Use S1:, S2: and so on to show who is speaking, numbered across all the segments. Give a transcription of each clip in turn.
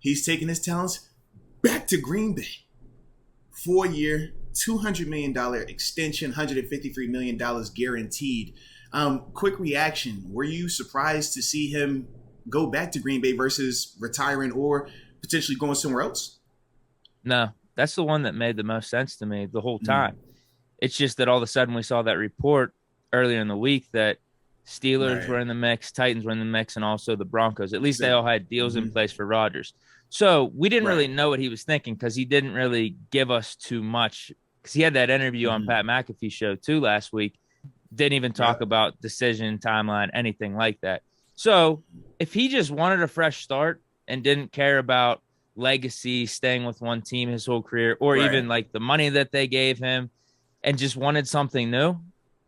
S1: He's taking his talents back to Green Bay. 4-year, $200 million extension, $153 million guaranteed. Quick reaction. Were you surprised to see him go back to Green Bay versus retiring or potentially going somewhere else?
S2: No, that's the one that made the most sense to me the whole time. It's just that all of a sudden we saw that report earlier in the week that Steelers
S1: Right.
S2: were in the mix, Titans were in the mix, and also the Broncos. At least they all had deals in
S1: Mm-hmm.
S2: place for Rodgers. So we didn't really
S1: Right.
S2: know what he was thinking because he didn't really give us too much. Because he had that interview on
S1: Mm-hmm.
S2: Pat McAfee show too last week. Didn't even talk
S1: Yep.
S2: about decision, timeline, anything like that. So if he just wanted a fresh start and didn't care about legacy, staying with one team his whole career, or
S1: Right.
S2: even like the money that they gave him and just wanted something new,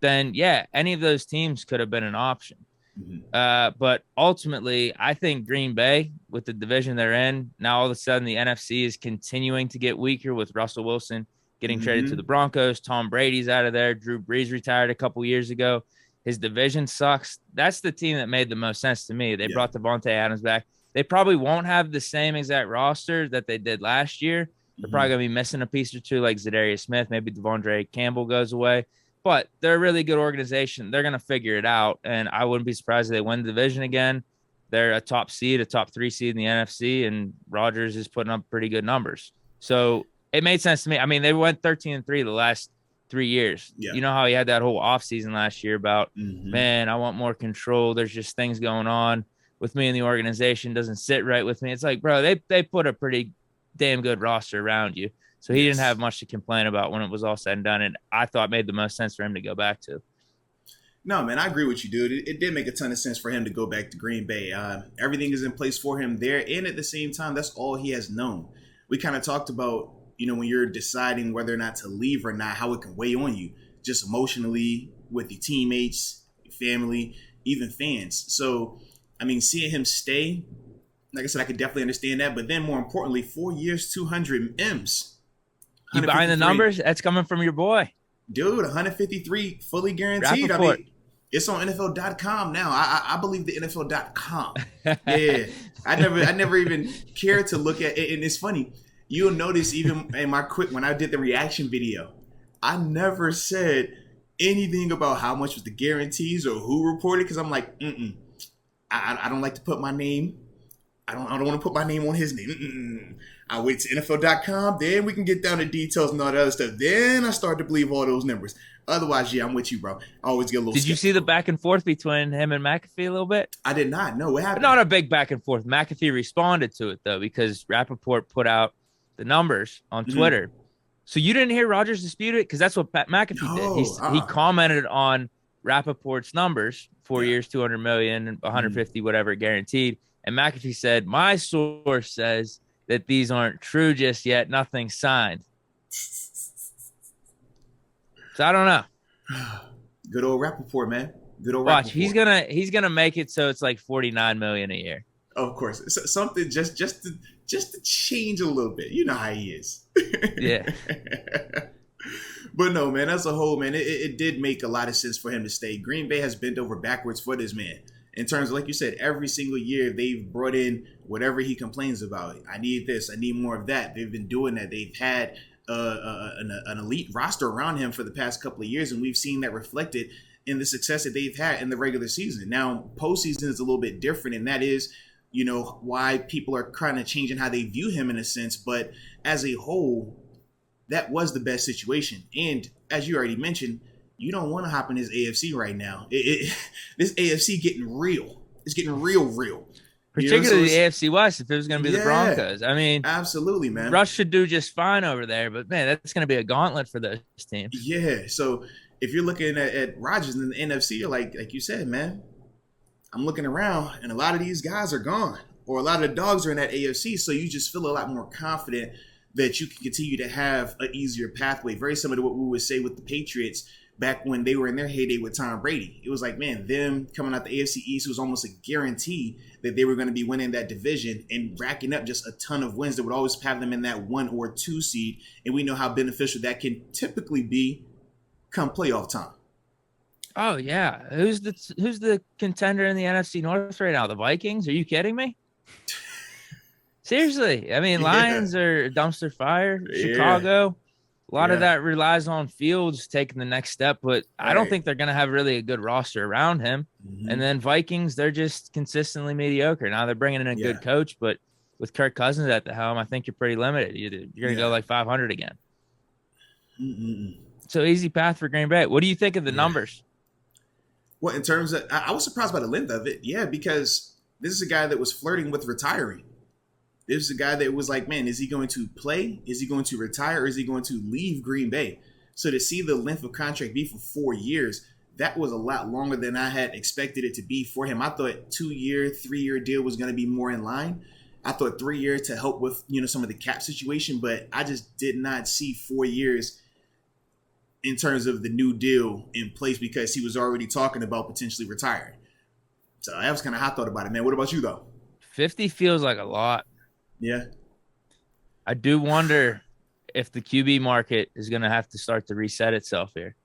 S2: then yeah, any of those teams could have been an option.
S1: Mm-hmm.
S2: But ultimately, I think Green Bay, with the division they're in, now all of a sudden the NFC is continuing to get weaker with Russell Wilson getting traded to
S1: Mm-hmm.
S2: the Broncos. Tom Brady's out of there. Drew Brees retired a couple years ago. His division sucks. That's the team that made the most sense to me. They
S1: Yeah.
S2: brought Devontae Adams back. They probably won't have the same exact roster that they did last year. They're probably
S1: Mm-hmm.
S2: going to be missing a piece or two, like Zadarius Smith. Maybe Devondre Campbell goes away. But they're a really good organization. They're going to figure it out. And I wouldn't be surprised if they win the division again. They're a top seed, a top 3 seed in the NFC, and Rodgers is putting up pretty good numbers. So it made sense to me. I mean, they went 13-3 the last 3 years.
S1: Yeah.
S2: You know how he had that whole offseason last year about,
S1: Mm-hmm.
S2: man, I want more control. There's just things going on with me in the organization. Doesn't sit right with me. It's like, bro, they put a pretty damn good roster around you. So he didn't have
S1: Yes.
S2: much to complain about when it was all said and done. And I thought made the most sense for him to go back to.
S1: No, man, I agree with you, dude. It did make a ton of sense for him to go back to Green Bay. Everything is in place for him there, and at the same time, that's all he has known. We kind of talked about, when you're deciding whether or not to leave or not, how it can weigh on you, just emotionally with your teammates, your family, even fans. So, I mean, seeing him stay, like I said, I could definitely understand that. But then, more importantly, 4 years, 200 M's,
S2: You buying the
S1: 153.
S2: numbers? That's coming from your boy,
S1: Dude, 153 fully guaranteed. I
S2: Rappaport.
S1: mean, it's on NFL.com now. I believe the NFL.com. Yeah, I never even cared to look at it, and it's funny. You'll notice even in my when I did the reaction video, I never said anything about how much was the guarantees or who reported because I'm like, I don't like to put my name. I don't want to put my name on his name. I wait to NFL.com, then we can get down to details and all that other stuff. Then I start to believe all those numbers. Otherwise, yeah, I'm with you, bro. I always get a little
S2: Did you see the back and forth between him and McAfee a little bit?
S1: I did not know what
S2: But
S1: happened.
S2: not a big back and forth. McAfee responded to it, though, because Rappaport put out the numbers on Twitter. So you didn't hear Rodgers dispute it? Because that's what Pat McAfee did. He commented on Rappaport's numbers, 4 years, 200 million, 150, whatever, guaranteed. And McAfee said, my source says that these aren't true just yet. Nothing signed. So I don't know.
S1: Good old Rappaport, man. Good old
S2: Watch,
S1: Rappaport.
S2: he's gonna make it so it's like 49 million a year.
S1: Of course, something just to change a little bit. You know how he is.
S2: Yeah.
S1: But no, man, as a whole, man, it did make a lot of sense for him to stay. Green Bay has bent over backwards for this man. In terms of, like you said, every single year they've brought in whatever he complains about. I need this. I need more of that. They've been doing that. They've had an elite roster around him for the past couple of years, and we've seen that reflected in the success that they've had in the regular season. Now, postseason is a little bit different, and that is, why people are kind of changing how they view him in a sense. But as a whole, that was the best situation. And as you already mentioned, you don't want to hop in this AFC right now. This AFC getting real. It's getting real.
S2: Particularly the AFC West, if it was going to be the Broncos. I mean,
S1: absolutely, man.
S2: Russ should do just fine over there, but man, that's going to be a gauntlet for those teams.
S1: Yeah. So if you're looking at Rodgers in the NFC, like you said, man, I'm looking around and a lot of these guys are gone, or a lot of the dogs are in that AFC. So you just feel a lot more confident that you can continue to have an easier pathway. Very similar to what we would say with the Patriots back when they were in their heyday with Tom Brady. It was like, man, them coming out the AFC East was almost a guarantee that they were going to be winning that division and racking up just a ton of wins that would always have them in that 1 or 2 seed. And we know how beneficial that can typically be come playoff time.
S2: Oh yeah, who's the contender in the NFC North right now? The Vikings? Are you kidding me? Seriously, I mean,
S1: Yeah,
S2: Lions are a dumpster fire.
S1: yeah,
S2: Chicago, a lot of
S1: yeah.
S2: that relies on Fields taking the next step, but I don't
S1: Right.
S2: think they're going to have really a good roster around him. And
S1: Hmm.
S2: then Vikings, they're just consistently mediocre. Now they're bringing in a
S1: Yeah,
S2: good coach, but with Kirk Cousins at the helm, I think you're pretty limited. You're going to go
S1: yeah.
S2: like 500 again.
S1: Mm-mm.
S2: So easy path for Green Bay. What do you think of the
S1: Yeah.
S2: numbers?
S1: Well, in terms of, I was surprised by the length of it. Yeah, because this is a guy that was flirting with retiring. This is a guy that was like, man, is he going to play? Is he going to retire? Or is he going to leave Green Bay? So to see the length of contract be for 4 years, that was a lot longer than I had expected it to be for him. I thought 2 year, 3 year deal was going to be more in line. I thought 3 years to help with some of the cap situation, but I just did not see 4 years in terms of the new deal in place because he was already talking about potentially retiring. So that was kind of how I thought about it, man. What about you though?
S2: 50 feels like a lot.
S1: Yeah,
S2: I do wonder if the QB market is going to have to start to reset itself here.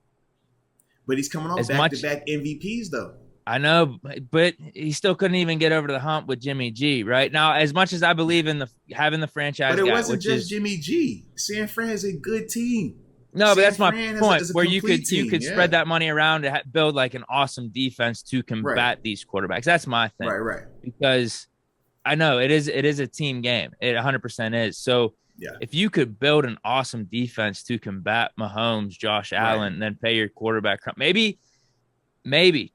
S1: but he's coming off
S2: As
S1: back to
S2: much
S1: back MVPs though.
S2: I know, but he still couldn't even get over the hump with Jimmy G. Right now, as much as I believe in the having the
S1: But
S2: franchise
S1: it
S2: guy,
S1: wasn't
S2: which
S1: just
S2: is
S1: Jimmy G. San Fran is a good team.
S2: no, but
S1: San
S2: that's my
S1: Fran
S2: point.
S1: is a
S2: Where you
S1: complete
S2: could
S1: team.
S2: spread
S1: Yeah.
S2: that money around to build like an awesome defense to
S1: Right.
S2: combat these quarterbacks. That's my thing.
S1: Right.
S2: Because I know it is a team game. It 100% is. So
S1: Yeah.
S2: if you could build an awesome defense to combat Mahomes, Josh
S1: Right.
S2: Allen, and then pay your quarterback, maybe,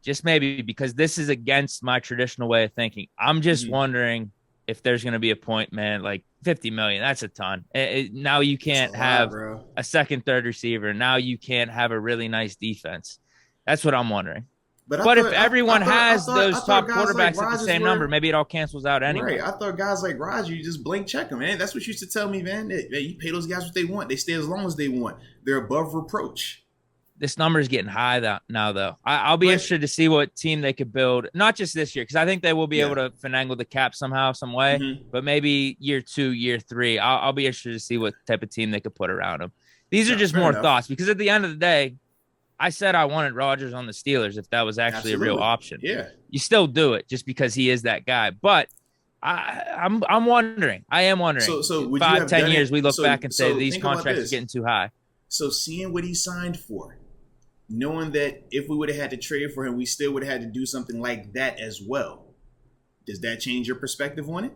S2: just maybe, because this is against my traditional way of thinking. I'm just
S1: Mhm.
S2: wondering if there's going to be a point, man, like 50 million. That's a ton. Now you
S1: That's a
S2: can't
S1: lot,
S2: have
S1: bro.
S2: a second, third receiver. Now you can't have a really nice defense. That's what I'm wondering.
S1: But
S2: But if everyone has
S1: I
S2: those
S1: thought
S2: top
S1: guys like
S2: quarterbacks at the
S1: Rodgers
S2: same number,
S1: were
S2: maybe it all cancels out
S1: right.
S2: anyway.
S1: I thought guys like Rodgers, you just blank check them, man. That's what you used to tell me, man. You pay those guys what they want. They stay as long as they want. They're above reproach.
S2: This number is getting high now, though. I'll be
S1: But
S2: interested to see what team they could build, not just this year, because I think they will be
S1: yeah.
S2: able to finagle the cap somehow, some way.
S1: Hmm.
S2: But maybe year 2, year 3, I'll be interested to see what type of team they could put around them. These are
S1: No,
S2: just
S1: fair
S2: more
S1: enough.
S2: thoughts, because at the end of the day, I said I wanted Rodgers on the Steelers if that was actually a real
S1: Absolutely.
S2: option.
S1: Yeah.
S2: You still do it just because he is that guy. But I'm wondering. I am wondering.
S1: So would you
S2: Five,
S1: have
S2: 10
S1: done
S2: years,
S1: it?
S2: we look back and say
S1: So
S2: these
S1: think about
S2: contracts are
S1: this.
S2: getting too high.
S1: So seeing what he signed for, knowing that if we would have had to trade for him, we still would have had to do something like that as well. Does that change your perspective on it?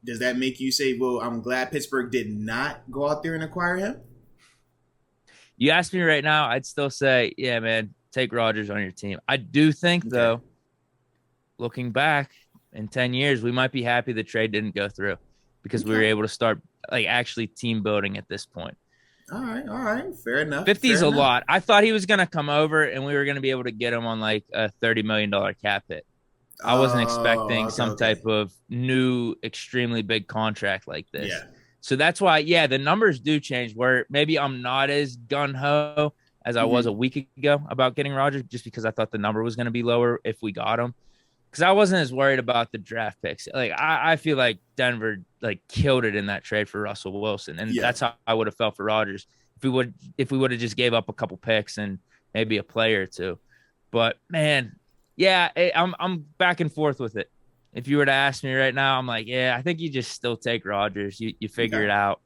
S1: Does that make you say, well, I'm glad Pittsburgh did not go out there and acquire him?
S2: You ask me right now, I'd still say, yeah, man, take Rodgers on your team. I do think,
S1: Okay.
S2: though, looking back in 10 years, we might be happy the trade didn't go through because we were
S1: Okay.
S2: able to start like actually team building at this point.
S1: All right. Fair enough.
S2: 50 is
S1: Fair
S2: a
S1: enough.
S2: lot. I thought he was going to come over and we were going to be able to get him on like a $30 million cap hit. I wasn't expecting some type of new, extremely big contract like this.
S1: Yeah.
S2: So that's why, yeah, the numbers do change where maybe I'm not as gun-ho as I was a week ago about getting Rodgers just because I thought the number was going to be lower if we got him. Because I wasn't as worried about the draft picks. Like I feel like Denver like killed it in that trade for Russell Wilson, and that's how I would have felt for Rodgers if we would have just gave up a couple picks and maybe a player or two. But man, yeah, I'm back and forth with it. If you were to ask me right now, I'm like, yeah, I think you just still take Rodgers. You figure it out.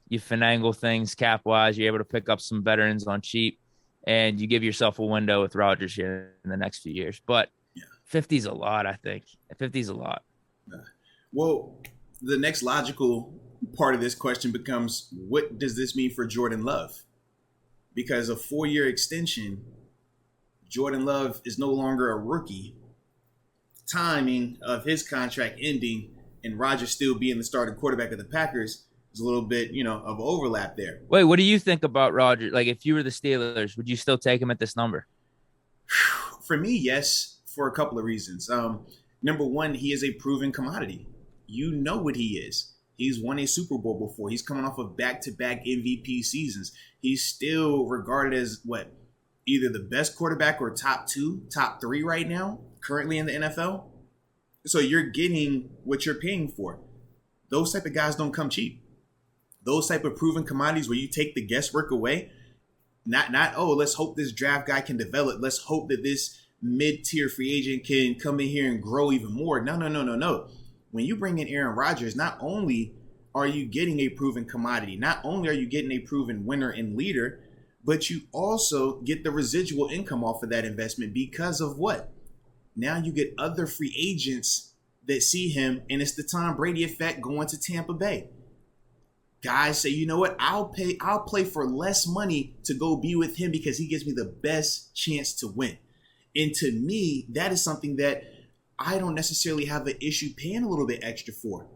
S2: You finagle things cap wise. You're able to pick up some veterans on cheap, and you give yourself a window with Rodgers here in the next few years. But 50's a lot, I think. 50's a lot.
S1: Well, the next logical part of this question becomes, what does this mean for Jordan Love? Because a 4-year extension, Jordan Love is no longer a rookie. Timing of his contract ending and Rodgers still being the starting quarterback of the Packers is a little bit, of overlap there.
S2: Wait, what do you think about Rodgers? Like, if you were the Steelers, would you still take him at this number?
S1: For me, yes, for a couple of reasons. Number one, he is a proven commodity. You know what he is. He's won a Super Bowl before. He's coming off of back-to-back MVP seasons. He's still regarded as either the best quarterback or top 2, top 3 right now, currently in the NFL. So you're getting what you're paying for. Those type of guys don't come cheap. Those type of proven commodities where you take the guesswork away. Not let's hope this draft guy can develop. Let's hope that this mid-tier free agent can come in here and grow even more. No. when you bring in Aaron Rodgers, not only are you getting a proven commodity, not only are you getting a proven winner and leader, but you also get the residual income off of that investment because of what? Now you get other free agents that see him, and it's the Tom Brady effect going to Tampa Bay. Guys say, you know what? I'll play for less money to go be with him because he gives me the best chance to win. And to me, that is something that I don't necessarily have an issue paying a little bit extra for,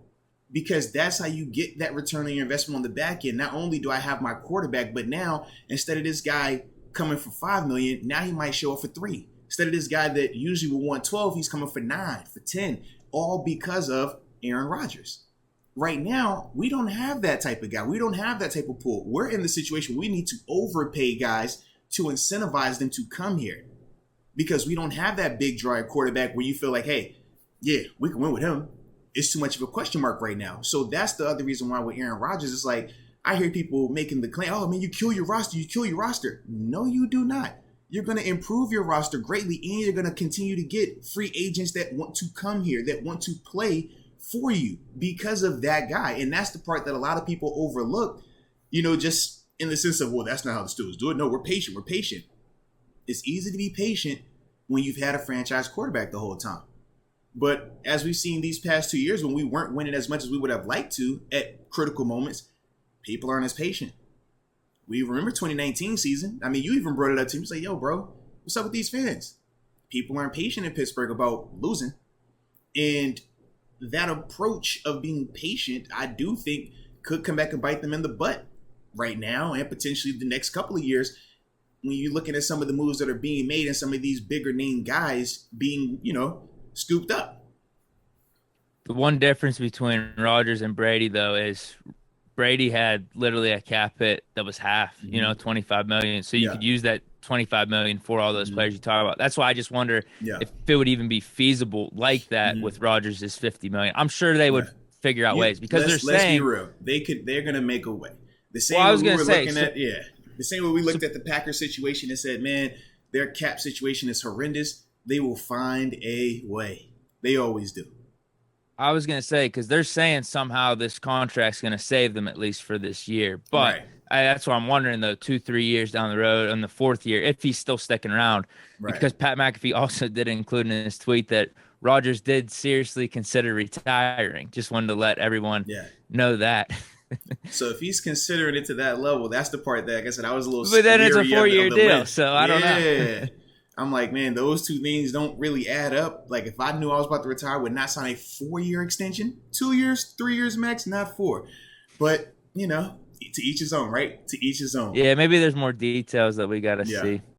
S1: because that's how you get that return on your investment on the back end. Not only do I have my quarterback, but now instead of this guy coming for $5 million, now he might show up for $3 million. Instead of this guy that usually will want 12, he's coming for 9, for 10, all because of Aaron Rodgers. Right now, we don't have that type of guy. We don't have that type of pool. We're in the situation we need to overpay guys to incentivize them to come here, because we don't have that big draw quarterback where you feel like, hey, yeah, we can win with him. It's too much of a question mark right now. So that's the other reason why with Aaron Rodgers, it's like, I hear people making the claim, oh man, you kill your roster. No, you do not. You're going to improve your roster greatly, and you're going to continue to get free agents that want to come here, that want to play for you because of that guy. And that's the part that a lot of people overlook, just in the sense of, well, that's not how the Steelers do it. No, we're patient. It's easy to be patient when you've had a franchise quarterback the whole time. But as we've seen these past 2 years, when we weren't winning as much as we would have liked to at critical moments, people aren't as patient. We remember 2019 season. I mean, you even brought it up to me. It's like, yo, bro, what's up with these fans? People aren't patient in Pittsburgh about losing. And that approach of being patient, I do think could come back and bite them in the butt right now and potentially the next couple of years, when you're looking at some of the moves that are being made and some of these bigger name guys being, scooped up.
S2: The one difference between Rodgers and Brady, though, is Brady had literally a cap hit that was half, $25 million. So you could use that $25 million for all those players you talk about. That's why I just wonder if it would even be feasible like that with Rodgers' $50 million. I'm sure they would figure out ways, because let's saying,
S1: be real. They're going to make a way. The same way the same way we looked at the Packers situation and said, man, their cap situation is horrendous. They will find a way. They always do.
S2: I was going to say, because they're saying somehow this contract's going to save them at least for this year. But that's what I'm wondering, though, 2-3 years down the road, on the fourth year, if he's still sticking around. Right. Because Pat McAfee also did include in his tweet that Rodgers did seriously consider retiring. Just wanted to let everyone know that.
S1: So if he's considering it to that level, that's the part that, like I said, I was a little
S2: But then it's a 4-year deal, so I don't know.
S1: I'm like, man, those two things don't really add up. Like, if I knew I was about to retire, I would not sign a 4-year extension. 2 years, 3 years max, not 4. But, to each his own, right? To each his own.
S2: Yeah, maybe there's more details that we got to see.